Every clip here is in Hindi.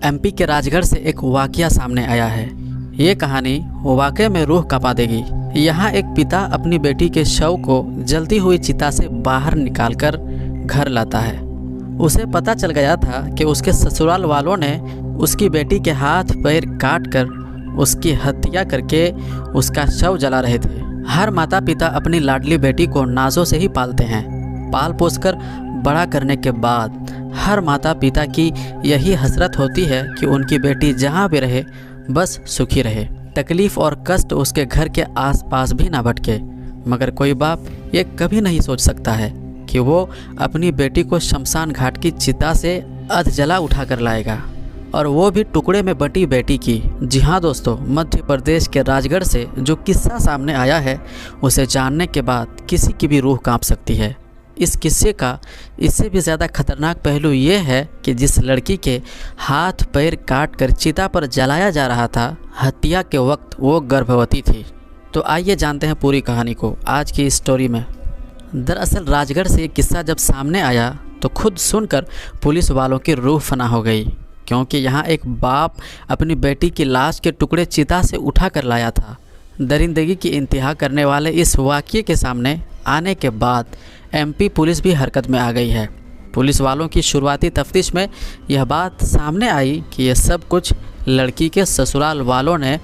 एमपी के राजगढ़ से एक वाकया सामने आया है। ये कहानी वाकई में रूह कांपा देगी। यहाँ एक पिता अपनी बेटी के शव को जलती हुई चिता से बाहर निकालकर घर लाता है। उसे पता चल गया था कि उसके ससुराल वालों ने उसकी बेटी के हाथ पैर काट कर उसकी हत्या करके उसका शव जला रहे थे। हर माता पिता अपनी लाडली बेटी को नाजों से ही पालते हैं। पाल पोस कर बड़ा करने के बाद हर माता पिता की यही हसरत होती है कि उनकी बेटी जहाँ भी रहे बस सुखी रहे, तकलीफ़ और कष्ट उसके घर के आसपास भी ना भटके। मगर कोई बाप ये कभी नहीं सोच सकता है कि वो अपनी बेटी को शमशान घाट की चिता से अध जला उठा कर लाएगा, और वो भी टुकड़े में बटी बेटी की। जी हाँ दोस्तों, मध्य प्रदेश के राजगढ़ से जो किस्सा सामने आया है उसे जानने के बाद किसी की भी रूह कांप सकती है। इस किस्से का इससे भी ज़्यादा खतरनाक पहलू ये है कि जिस लड़की के हाथ पैर काट कर चिता पर जलाया जा रहा था, हत्या के वक्त वो गर्भवती थी। तो आइए जानते हैं पूरी कहानी को आज की इस स्टोरी में। दरअसल राजगढ़ से ये किस्सा जब सामने आया तो खुद सुनकर पुलिस वालों की रूह फना हो गई, क्योंकि यहाँ एक बाप अपनी बेटी की लाश के टुकड़े चिता से उठा कर लाया था। दरिंदगी की इंतहा करने वाले इस वाक़ये के सामने आने के बाद एमपी पुलिस भी हरकत में आ गई है। पुलिस वालों की शुरुआती तफ्तीश में यह बात सामने आई कि यह सब कुछ लड़की के ससुराल वालों ने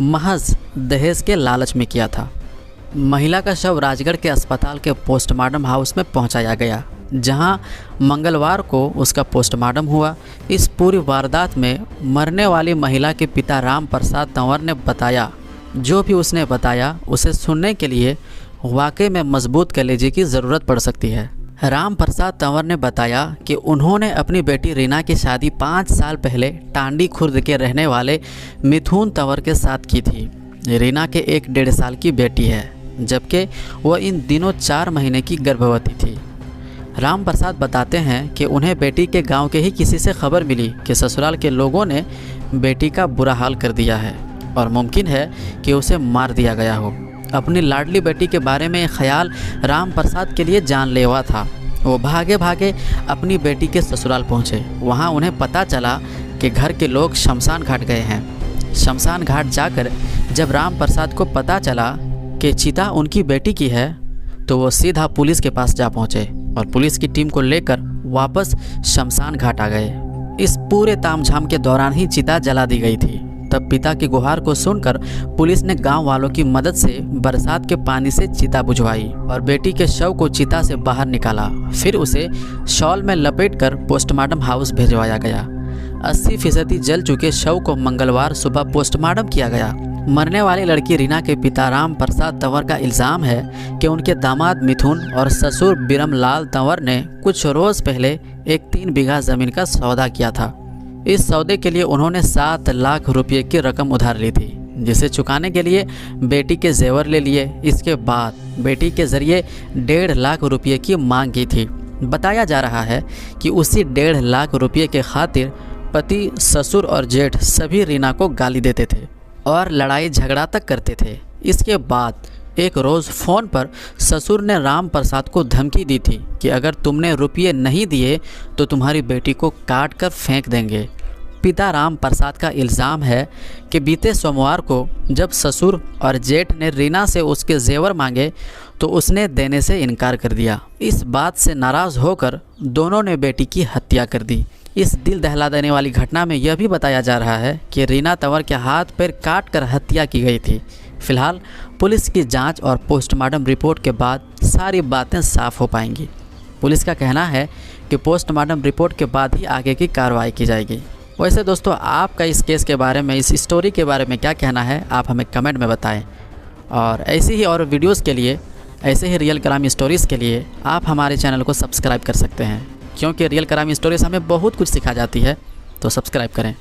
महज दहेज के लालच में किया था। महिला का शव राजगढ़ के अस्पताल के पोस्टमार्टम हाउस में पहुंचाया गया, जहां मंगलवार को उसका पोस्टमार्टम हुआ। इस पूरी वारदात में मरने वाली महिला के पिता राम प्रसाद तंवर ने बताया, जो भी उसने बताया उसे सुनने के लिए वाकई में मजबूत कलेजे की ज़रूरत पड़ सकती है। राम प्रसाद तंवर ने बताया कि उन्होंने अपनी बेटी रीना की शादी 5 साल पहले टांडी खुर्द के रहने वाले मिथुन तंवर के साथ की थी। रीना के 1-1.5 साल की बेटी है, जबकि वह इन दिनों 4 महीने की गर्भवती थी। राम प्रसाद बताते हैं कि उन्हें बेटी के गांव के ही किसी से खबर मिली कि ससुराल के लोगों ने बेटी का बुरा हाल कर दिया है और मुमकिन है कि उसे मार दिया गया हो। अपनी लाडली बेटी के बारे में ख्याल राम प्रसाद के लिए जानलेवा था। वो भागे भागे अपनी बेटी के ससुराल पहुँचे। वहाँ उन्हें पता चला कि घर के लोग शमशान घाट गए हैं। शमशान घाट जाकर जब राम प्रसाद को पता चला कि चिता उनकी बेटी की है, तो वो सीधा पुलिस के पास जा पहुँचे और पुलिस की टीम को लेकर वापस शमशान घाट आ गए। इस पूरे तामझाम के दौरान ही चिता जला दी गई थी। तब पिता की गुहार को सुनकर पुलिस ने गांव वालों की मदद से बरसात के पानी से चिता बुझवाई और बेटी के शव को चिता से बाहर निकाला। फिर उसे शॉल में लपेटकर पोस्टमार्टम हाउस भिजवाया गया। 80% जल चुके शव को मंगलवार सुबह पोस्टमार्टम किया गया। मरने वाली लड़की रीना के पिता राम प्रसाद तंवर का इल्ज़ाम है कि उनके दामाद मिथुन और ससुर बिरमलाल तंवर ने कुछ रोज़ पहले एक 3 बीघा ज़मीन का सौदा किया था। इस सौदे के लिए उन्होंने 7 लाख रुपये की रकम उधार ली थी, जिसे चुकाने के लिए बेटी के जेवर ले लिए। इसके बाद बेटी के ज़रिए 1.5 लाख रुपये की मांग की थी। बताया जा रहा है कि उसी 1.5 लाख रुपये के खातिर पति, ससुर और जेठ सभी रीना को गाली देते थे और लड़ाई झगड़ा तक करते थे। इसके बाद एक रोज़ फ़ोन पर ससुर ने राम प्रसाद को धमकी दी थी कि अगर तुमने रुपये नहीं दिए तो तुम्हारी बेटी को काट कर फेंक देंगे। पिता राम प्रसाद का इल्ज़ाम है कि बीते सोमवार को जब ससुर और जेठ ने रीना से उसके जेवर मांगे तो उसने देने से इनकार कर दिया। इस बात से नाराज़ होकर दोनों ने बेटी की हत्या कर दी। इस दिल दहला देने वाली घटना में यह भी बताया जा रहा है कि रीना तंवर के हाथ पैर काट कर हत्या की गई थी। फिलहाल पुलिस की जांच और पोस्टमार्टम रिपोर्ट के बाद सारी बातें साफ हो पाएंगी। पुलिस का कहना है कि पोस्टमार्टम रिपोर्ट के बाद ही आगे की कार्रवाई की जाएगी। वैसे दोस्तों, आपका इस केस के बारे में, इस स्टोरी के बारे में क्या कहना है, आप हमें कमेंट में बताएं। और ऐसी ही और वीडियोज़ के लिए, ऐसे ही रियल क्राइम स्टोरीज़ के लिए आप हमारे चैनल को सब्सक्राइब कर सकते हैं, क्योंकि रियल क्राइम स्टोरीज़ हमें बहुत कुछ सिखा जाती है। तो सब्सक्राइब करें।